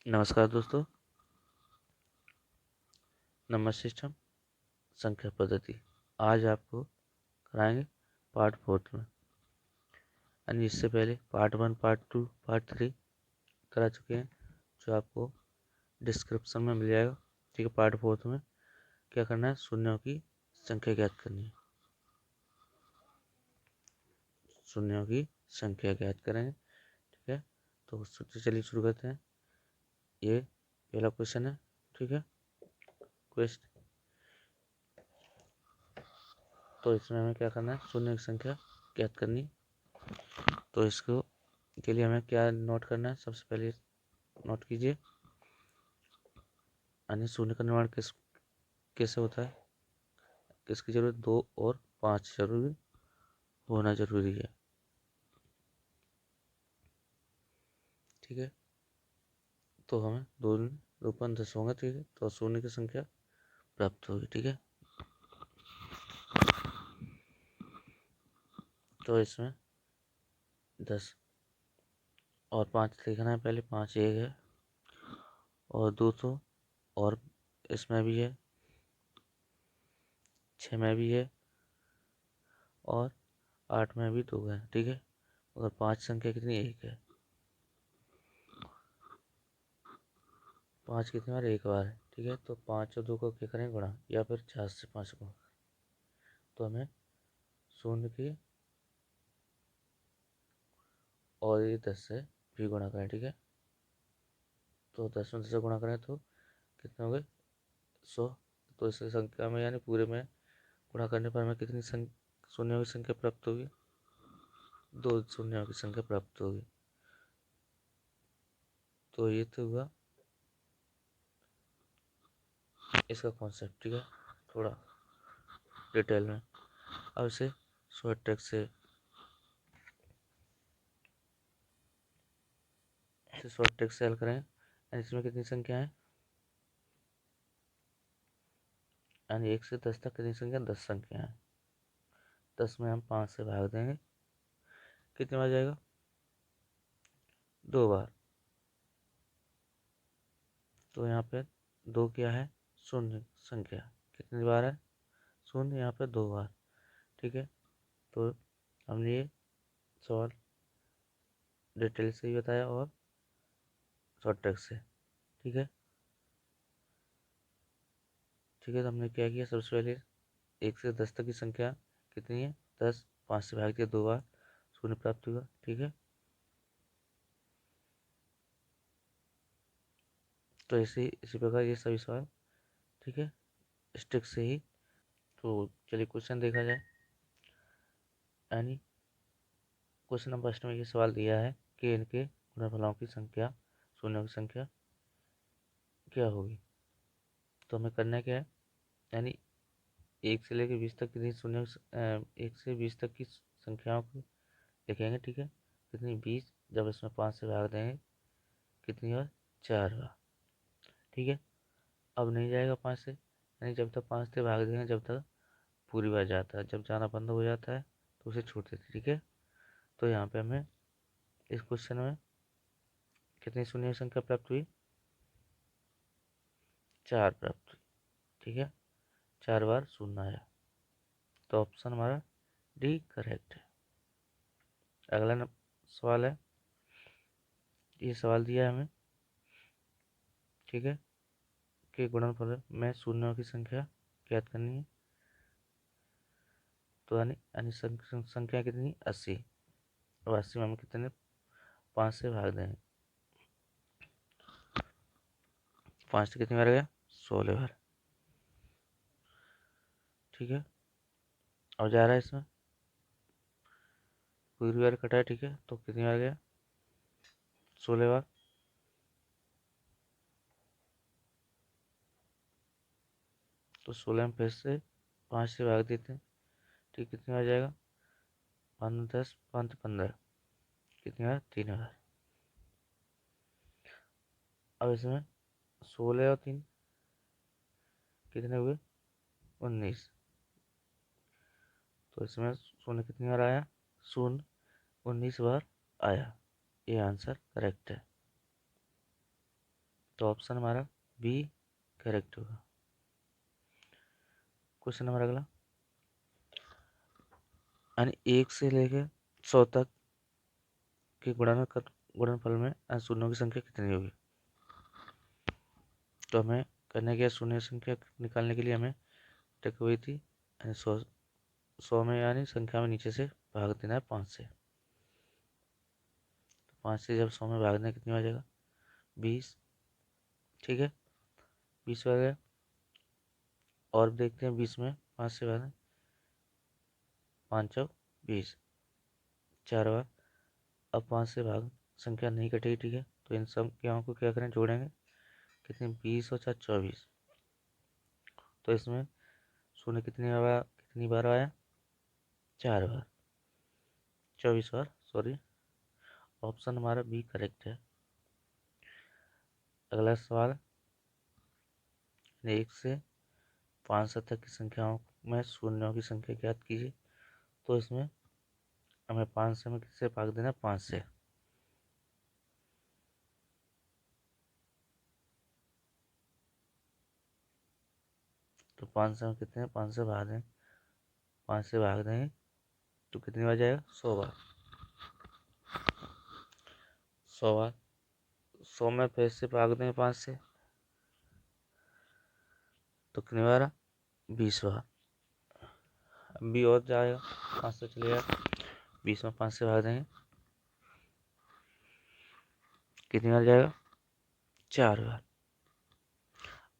नमस्कार दोस्तों। Number system संख्या पद्धति आज आपको कराएंगे पार्ट 4 में। यानी इससे पहले पार्ट 1, पार्ट 2, पार्ट 3 करा चुके हैं, जो आपको डिस्क्रिप्शन में मिल जाएगा। ठीक है, पार्ट 4 में क्या करना है, शून्यों की संख्या ज्ञात करनी है। शून्यों की संख्या ज्ञात करेंगे। ठीक है, तो चलिए शुरू करते हैं। ये पहला क्वेश्चन है। ठीक है, क्वेश्चन तो इसमें हमें क्या करना है, शून्य की संख्या ज्ञात करनी है। तो इसको के लिए हमें क्या नोट करना है, सबसे पहले नोट कीजिए। यानी शून्य का निर्माण कैसे होता है, किसकी जरूरत, 2 और 5 जरूरी होना जरूरी है। ठीक है, तो हमें 2 2 5 10 होगा। ठीक है, तो शून्य की संख्या प्राप्त होगी। ठीक है, तो इसमें 10 और 5 लिखना है। पहले 5 एक है और 2 तो और इसमें भी है, 6 में भी है और 8 में भी 2 है। ठीक है, और 5 संख्या कितनी, 1 है। 5 कितनी बार, 1 बार है। ठीक है, तो 5 और 2 को क्या करें, गुणा, या फिर 4 से 5 को। तो हमें शून्य की और ये 10 से भी गुणा करें। ठीक है, तो 10 में 10 से गुणा करें तो कितने हो गए, 100। तो इस संख्या में यानी पूरे में गुणा करने पर हमें कितनी शून्यों की संख्या प्राप्त होगी, 2 शून्यों की संख्या प्राप्त होगी। तो ये तो हुआ इसका कॉन्सेप्ट। ठीक है, थोड़ा डिटेल में। अब इसे शॉर्ट ट्रिक से हल करें। इसमें कितनी संख्या है, यानी 1 से 10 तक कितनी संख्या, 10 संख्या है। 10 में हम 5 से भाग देंगे, कितनी बार जाएगा, 2 बार। तो यहाँ पे 2 क्या है, शून्य संख्या, कितनी बार है, शून्य, यहाँ पे 2 बार। ठीक है, तो हमने ये सवाल डिटेल से ही बताया और शॉर्ट ट्रिक से। ठीक है, तो हमने क्या किया, सबसे पहले 1 से 10 तक की संख्या कितनी है, 10, 5 से भाग दिया, 2 बार, शून्य प्राप्त हुआ। ठीक है, तो इसी प्रकार ये सभी सवाल, ठीक है, स्ट्रिक से ही। तो चलिए क्वेश्चन देखा जाए। यानी क्वेश्चन नंबर 1 में ये सवाल दिया है कि इनके गुणनफलों की संख्या, शून्यों की संख्या क्या होगी। तो हमें करना क्या है, यानी 1 से लेकर 20 तक कितनी शून्य, 1 से 20 तक की संख्याओं को लिखेंगे। ठीक है, कितनी, 20, जब इसमें 5 से भाग देंगे कितनी बार, 4 बार। ठीक है, अब नहीं जाएगा 5 से, यानी जब तक 5 से भाग देंगे जब तक पूरी बार जाता है, जब जाना बंद हो जाता है तो उसे छोड़ देते। ठीक है, तो यहाँ पे हमें इस क्वेश्चन में कितनी शून्य संख्या प्राप्त हुई, 4 प्राप्त हुई। ठीक है, 4 बार शून्य आया, तो ऑप्शन हमारा डी करेक्ट है। अगला सवाल है, ये सवाल दिया है हमें, ठीक है, कि गुणनफल में शून्यों की संख्या ज्ञात करनी है। तो यानी यानी संख्या कितनी, 80, और 80 में हम कितने, 5 से भाग देंगे, 5 से कितनी बार गया, 16 बार। ठीक है, और जा रहा है इसमें पूरी बार कटा है। ठीक है, तो कितनी बार गया, 16 बार। तो 16 में फिर से 5 से भाग देते हैं। ठीक, कितनी बार जाएगा, 5, 10, 5, 15, कितनी बार, 3 बार। अब इसमें 16 और 3 कितने हुए, 19। तो इसमें शून्य कितनी बार आया, शून्य 19 बार आया। ये आंसर करेक्ट है। तो ऑप्शन हमारा बी करेक्ट होगा। क्वेश्चन नंबर अगला, यानी 1 से लेकर 100 तक के गुणनफल में शून्यों की संख्या कितनी होगी। तो हमें करने के शून्य संख्या निकालने के लिए हमें टिक हुई थी, यानी 100 में, यानी संख्या में नीचे से भाग देना है 5 से। तो 5 से जब 100 में भाग देना कितनी हो जाएगा, 20। ठीक है, 20 हो गया। और देखते हैं 20 में 5 से भाग, 5 चौक 20, 4 बार। अब 5 से भाग संख्या नहीं कटेगी। ठीक है, तो इन संख्याओं को क्या करें, जोड़ेंगे। कितने, 20 और 4 24। तो इसमें शून्य कितनी बार आया, 4 बार, 24 बार, सॉरी। ऑप्शन हमारा बी करेक्ट है। अगला सवाल, 1 से 500 तक की संख्याओं में शून्यों की संख्या ज्ञात कीजिए। तो इसमें हमें 500 में किससे भाग देना, 5 से। तो 500 में कितने, 5 से भाग दें, 5 से भाग देंगे तो कितनी बार जाएगा, 100 बार। 100 बार, 100 में फिर से भाग देंगे 5 से, तो कितनी बार, 20 बार। अब भी और जाएगा, 5 से चले जाएगा, 20 में 5 से भाग देंगे, कितनी बार जाएगा, 4 बार।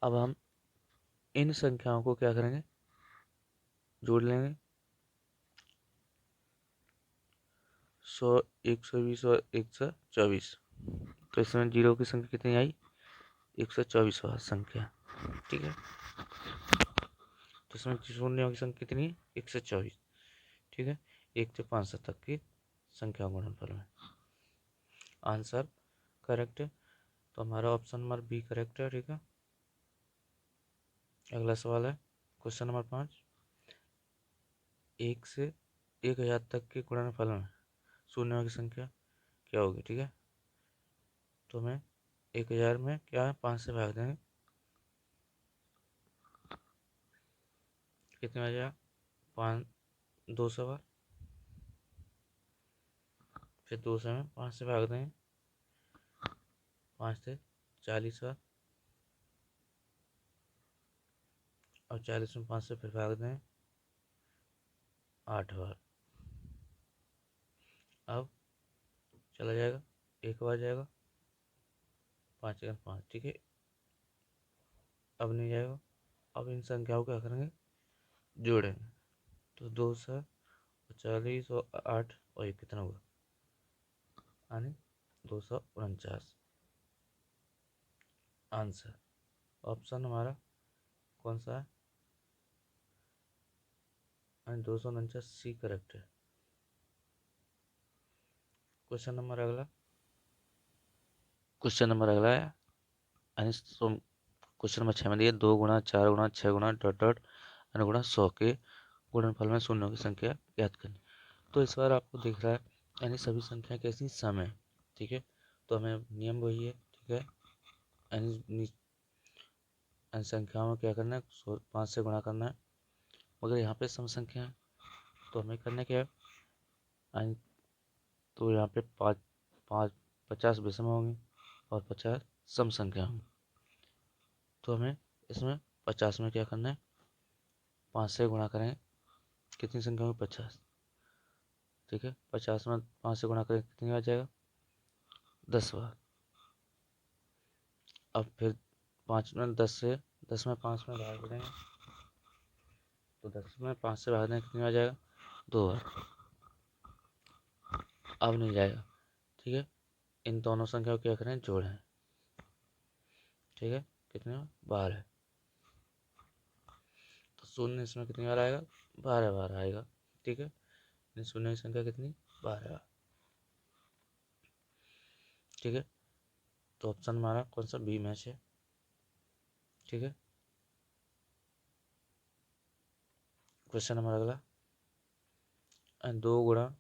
अब हम इन संख्याओं को क्या करेंगे, जोड़ लेंगे। 100, 120 और 124। तो इसमें जीरो की संख्या कितनी आई, 124 बार संख्या। ठीक है, तो इसमें शून्यों की संख्या कितनी है, 124। ठीक है, 1 से 500 तक की संख्या गुणनफल में आंसर करेक्ट है। तो हमारा ऑप्शन नंबर बी करेक्ट है। ठीक है, अगला सवाल है क्वेश्चन नंबर 5, 1 से 1000 तक के गुणनफल में शून्यों की संख्या क्या होगी। ठीक है, तो हमें 1000 में क्या है, 5 से भाग देंगे, कितने आ जाएगा, 5, 200 बार। फिर 200 में 5 से भाग देंगे, 5 से 40 बार। और 40 में 5 से फिर भाग दें, 8 बार। अब चला जाएगा, एक बार जाएगा, 5 सेकंड 5। ठीक है, अब नहीं जाएगा। अब इन संख्याओं को क्या करेंगे, जोड़ेंगे। तो 240 और 8 और 1 कितना हुआ, यानी 249। आंसर ऑप्शन हमारा कौन सा है, यानी 249 सी करेक्ट है। क्वेश्चन नंबर अगला, है, यानी क्वेश्चन नंबर 6 में दिया 2 गुणा 4 गुणा 6 गुणा डॉट डॉट अनुगुणा 100 के गुणनफल में शून्यों की संख्या ज्ञात करनी। तो इस बार आपको दिख रहा है, यानी सभी संख्या कैसी, सम है। ठीक है, तो हमें नियम वही है। ठीक है, यानी संख्याओं में क्या करना है, 5 से गुणा करना है। मगर यहाँ पे सम संख्या है, तो हमें करना क्या है, यानी तो यहाँ पे 50 विषम होंगी और 50 सम संख्या होंगी। तो हमें इसमें 50 में क्या करना है, 5 से गुणा करेंगे, कितनी संख्या होगी, 50। ठीक है, 50 में 5 से गुणा करें कितनी आ जाएगा, 10 बार। अब फिर 5 में 10 में 5 में भाग देंगे, तो 10 में 5 से भाग देंगे कितनी आ जाएगा, 2 बार। अब नहीं जाएगा। ठीक है, इन दोनों संख्या को क्या करें, जोड़ें। ठीक है, कितने 12। तो शून्य इसमें कितनी बार आएगा, 12 बार आएगा। ठीक है, शून्य की संख्या कितनी, 12 बार। ठीक है, तो ऑप्शन हमारा कौन सा, बी मैच है। ठीक है, क्वेश्चन नंबर अगला, 2 गुणा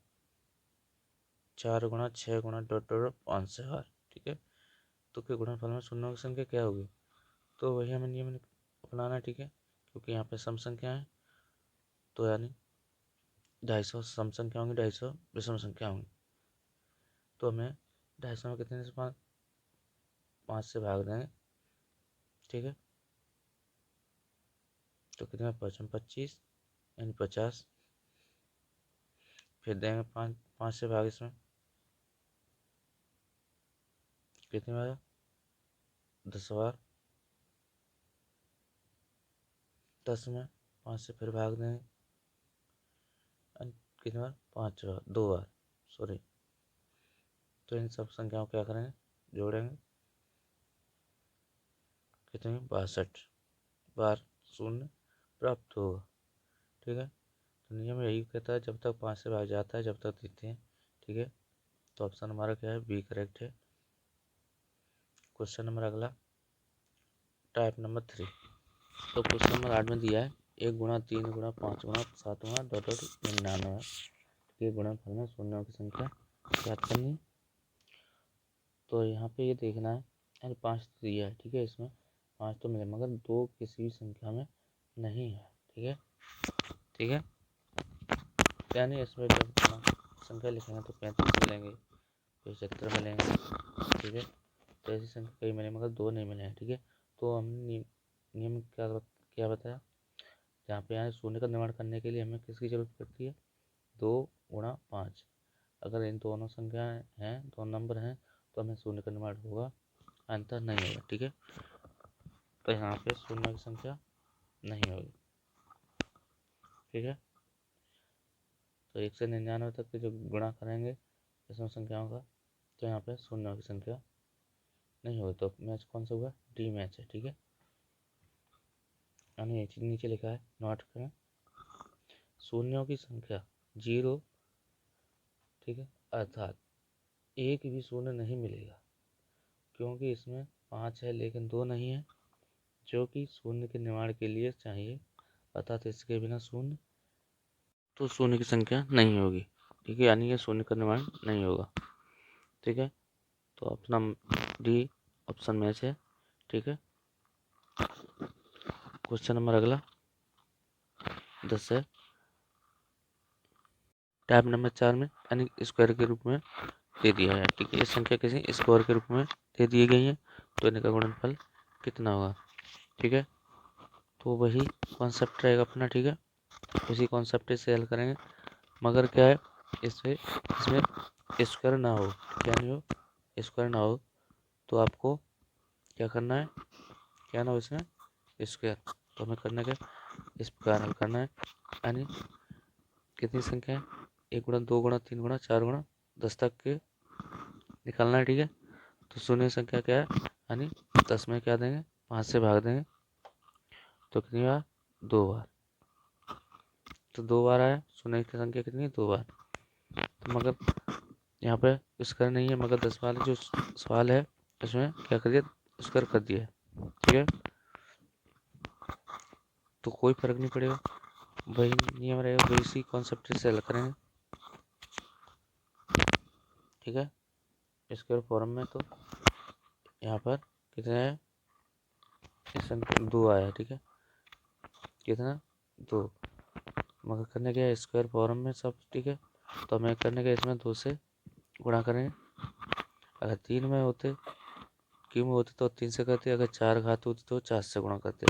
4 गुणा 6 गुणा डॉट डॉट 5 से बार। ठीक है, तो के गुणनफल में शून्यों की संख्या क्या होगी, तो वही हमें नियम अपनाना है, ठीक है, क्योंकि यहाँ पे सम संख्या है, तो यानी 250 सम संख्या होंगी, 250 विषम संख्या होंगी। तो हमें 250 में कितने से 5 से भाग देंगे, ठीक है, तो कितने 25 यानी 50, फिर देंगे 5 से भाग, इसमें कितने बार 10 बार, 10 में 5 से फिर भाग देंगे, कितनी बार 5 बार, 2 बार, सॉरी। तो इन सब संख्याओं को क्या करेंगे, जोड़ेंगे, कितने 62 बार शून्य प्राप्त होगा, ठीक है। तो नियम यही कहता है, जब तक 5 से भाग जाता है जब तक देते हैं, ठीक है। तो ऑप्शन हमारा क्या है, बी करेक्ट है। क्वेश्चन नंबर अगला, टाइप नंबर 3। तो क्वेश्चन नंबर 8 में दिया है 1 गुणा 3 गुणा 5 गुणा 7 गुणा डॉट 99 के गुणनफल में शून्यों की संख्या ज्ञात करनी है। तो यहाँ पे ये देखना है, यानी 5 दिया है, ठीक है, इसमें 5 तो मिले मगर 2 किसी भी संख्या में नहीं है, ठीक है, ठीक है। यानी इसमें जब संख्या लिखेंगे तो 35 मिलेंगे, 75 मिलेंगे, ठीक है। तो ऐसी संख्या कई मिले मगर 2 नहीं मिले हैं, ठीक है। तो हमने नियम क्या बताया, जहाँ पे यहाँ शून्य का निर्माण करने के लिए हमें किसकी जरूरत पड़ती है, 2 गुणा 5। अगर इन दोनों संख्याएं हैं, दोनों नंबर हैं, तो हमें शून्य का निर्माण होगा, अंतर नहीं होगा, ठीक है। तो यहाँ पे शून्य की संख्या नहीं होगी, ठीक है। तो 1 से 99 तक के जो गुणा करेंगे इसमें संख्याओं का, तो यहाँ पे शून्य की संख्या नहीं होगी। तो मैच कौन सा हुआ, डी मैच है, ठीक है। यानी नीचे लिखा है, नोट करें, शून्यों की संख्या 0, ठीक है, अर्थात एक भी शून्य नहीं मिलेगा, क्योंकि इसमें 5 है लेकिन 2 नहीं है, जो कि शून्य के निर्माण के लिए चाहिए, अर्थात इसके बिना शून्य, तो शून्य की संख्या नहीं होगी, ठीक है, यानी ये शून्य का निर्माण नहीं होगा, ठीक है। तो अपना डी ऑप्शन मैच है, ठीक है। क्वेश्चन नंबर अगला 10 है, टाइप नंबर 4 में यानी स्क्वायर के रूप में दे दिया है, ठीक है। ये संख्या किसी स्क्वायर के रूप में दे दी गई है, तो इनका गुणनफल कितना होगा, ठीक है। तो वही कॉन्सेप्ट रहेगा अपना, ठीक है, उसी कॉन्सेप्ट से हल करेंगे, मगर क्या है, इसमें स्क्वायर ना हो, क्या नहीं हो, स्क्वायर ना हो, तो आपको क्या करना है, क्या ना हो इसमें स्क्वायर, तो हमें करना क्या, इस प्रकार हल करना है, यानी कितनी संख्या है, 1 गुणा 2 गुणा 3 गुणा 4 गुणा 10 तक के निकालना है, ठीक है। तो शून्य संख्या क्या है, यानी 10 में क्या देंगे, 5 से भाग देंगे, तो कितनी बार, 2 बार, तो 2 बार आया, शून्य की संख्या कितनी है, 2 बार। तो मगर यहाँ पे स्क्वायर नहीं है, मगर 10 वाला जो सवाल है इसमें क्या कर दिया, स्क्वायर कर दिया है, ठीक है। तो कोई फर्क नहीं पड़ेगा, वही नियम रहेगा, वही इसी कॉन्सेप्ट से हल करेंगे, ठीक है। स्क्वायर फॉर्म में तो यहाँ पर कितना है, इस संख्या 2 आया, ठीक है, कितना 2, मगर करने के स्क्वायर फॉर्म में सब, ठीक है। तो हमें करने के इसमें 2 से गुणा करेंगे, अगर 3 में होते, क्यों में होते तो 3 से करते, अगर 4 घात होती तो 4 से गुणा करते,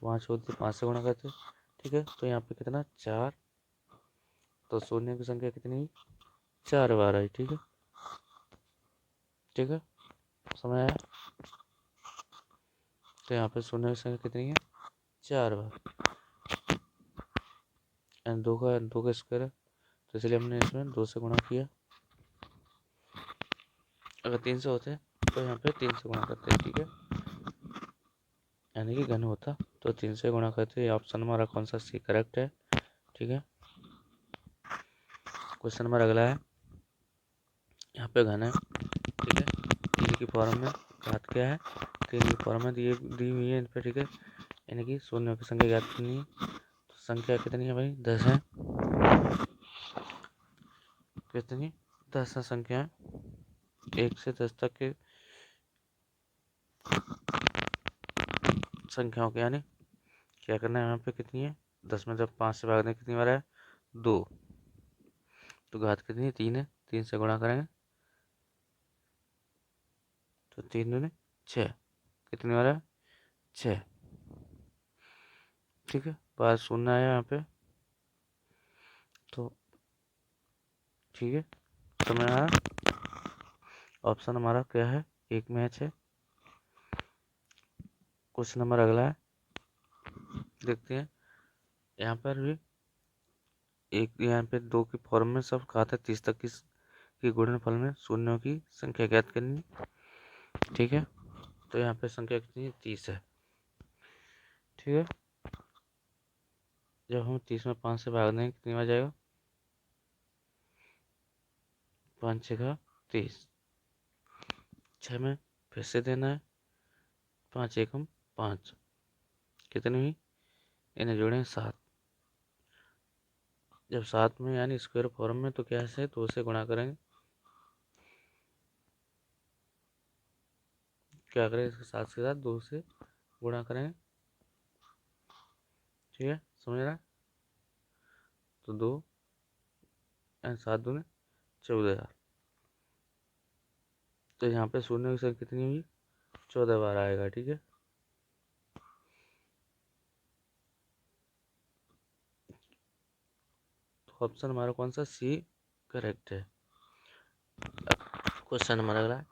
5 होती 5 से गुणा करते, ठीक है। तो यहाँ पे कितना 4, तो शून्य की संख्या कितनी 4 बार आई, ठीक है, ठीक है, समय आया। तो यहाँ पे शून्य की संख्या कितनी है 4 बार, एंड 2 का स्क्वायर है, तो इसलिए हमने इसमें 2 से गुणा किया, अगर 3 से होते तो यहाँ पे 3 से गुणा करते, ठीक है, यानी कि घन होता तो 3 से गुणा करते। ये ऑप्शन हमारा कौन सा सी करेक्ट है, ठीक है। क्वेश्चन नंबर अगला है, यहाँ पे घन है, ठीक है, 3 की फॉर्म में, घात क्या है 3 की फॉर्म में दी हुई है इन पर, ठीक है, यानी कि शून्य की संख्या ज्ञात करनी है। तो संख्या कितनी है भाई, 10 है, कितनी 10 है संख्या, 1 से 10 तक के संख्याओं के, यानी क्या करना है यहाँ पे, कितनी है 10 में जब 5 से भागने कितनी बार है 2, तो घात कितनी है 3 है, 3 से गुणा करेंगे तो 3 दूनी 6, कितनी बार है 6। ठीक है, बात सुनना है यहाँ पे, तो ठीक है समय आया। ऑप्शन हमारा क्या है, एक में है 6। क्वेश्चन नंबर अगला है, देखते हैं। यहाँ पर भी एक, यहाँ पे 2 की फॉर्म में सब घात है 30 तक की गुणनफल में शून्यों की संख्या ज्ञात करनी है। ठीक है, तो यहाँ पे संख्या कितनी है 30 है। ठीक है, जब हम 30 में 5 से भाग देंगे कितनी बार जाएगा, 5 6 का 30, 6 में फिर से देना है, 5 एकम 5, कितनी हुई, इन्हें जोड़ें 7। जब 7 में यानी स्क्वायर फॉर्म में तो क्या है 2 से गुणा करेंगे, क्या करें इसके 7 के साथ 2 से गुणा करेंगे। ठीक है, समझ रहा है, तो 2 एंड 7 दूने 14, तो यहाँ पे शून्य की संख्या कितनी हुई 14 बार आएगा। ठीक है, तो ऑप्शन हमारा कौन सा, सी करेक्ट है। क्वेश्चन नंबर अगला,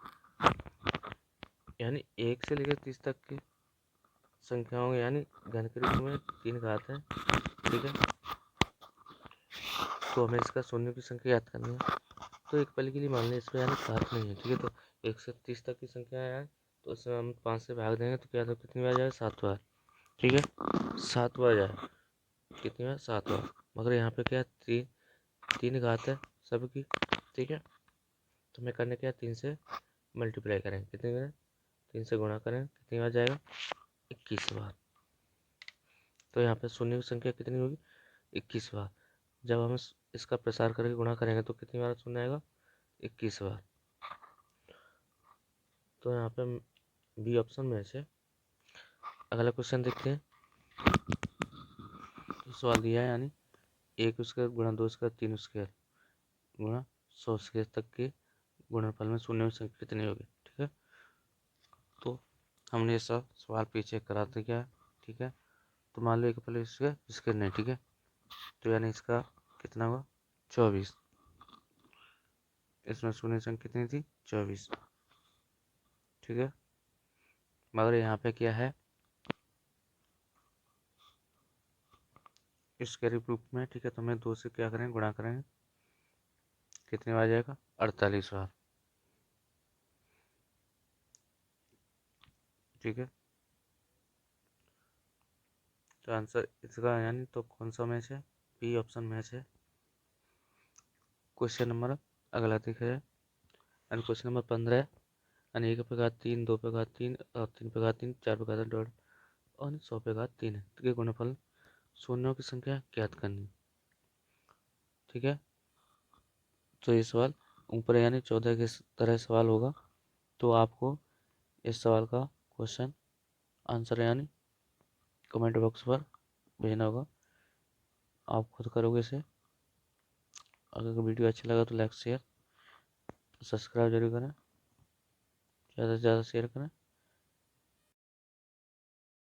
यानी 1 से लेकर 30 तक की संख्याओं यानी घन के रूप में 3 घात है। ठीक है, तो हमें इसका शून्य की संख्या याद करनी है, तो एक पल के लिए मान लें इसमें यानी घात नहीं है। ठीक है, तो 1 से 30 तक की संख्या है, तो उसमें हम 5 से भाग देंगे तो क्या, तो कितनी बार जाए 7 बार। ठीक है, 7 बार जाए, कितनी बार 7 बार, मगर यहाँ पे क्या 3 घात है सबकी। ठीक है, तो हमें करने क्या 3 से मल्टीप्लाई करें, कितनी बार 3 से गुणा करें, कितनी बार जाएगा 21 बार। तो यहाँ पे शून्य की संख्या कितनी होगी 21 बार। जब हम इसका प्रसार करके गुणा करेंगे तो कितनी बार शून्य आएगा 21 बार। तो यहाँ पे बी ऑप्शन में से। अगला क्वेश्चन देखते हैं, तो सवाल दिया है, यानी 1 स्क्वायर गुणा 2 स्क्वायर 3 स्क्वायर गुणा 100 स्क्वायर तक के गुणनफल में शून्य की संख्या कितनी होगी। ठीक है, तो हमने ये सब सवाल पीछे करा दिया है। ठीक है, तो मान लो एक पहले स्क्वायर नहीं। ठीक है, तो यानी इसका कितना हुआ 24, इसमें शून्य संख्या कितनी थी 24। ठीक है, मगर यहाँ पे क्या है इसके रूप में। ठीक है, तो हमें 2 से क्या करेंगे गुणा करेंगे, कितनी बार जाएगा 48 बार। ठीक है, तो आंसर इसका यानी तो कौन सा मैच है, बी ऑप्शन मैच है। क्वेश्चन नंबर अगला देखा जाए, यानी क्वेश्चन नंबर 15 है, यानी 1 पे घात 3, 2 पे घात 3 और 3 पे घात 3, 4 पे घात 2 और 100 पे घात 3 है। ठीक है, गुणनफल शून्यों की संख्या ज्ञात करनी। ठीक है, तो ये सवाल ऊपर यानी 14 के तरह सवाल होगा, तो आपको इस सवाल का क्वेश्चन आंसर यानी कमेंट बॉक्स पर भेजना होगा, आप खुद करोगे इसे। अगर वीडियो अच्छा लगा तो लाइक शेयर सब्सक्राइब जरूर करें, ज़्यादा से ज़्यादा शेयर करें।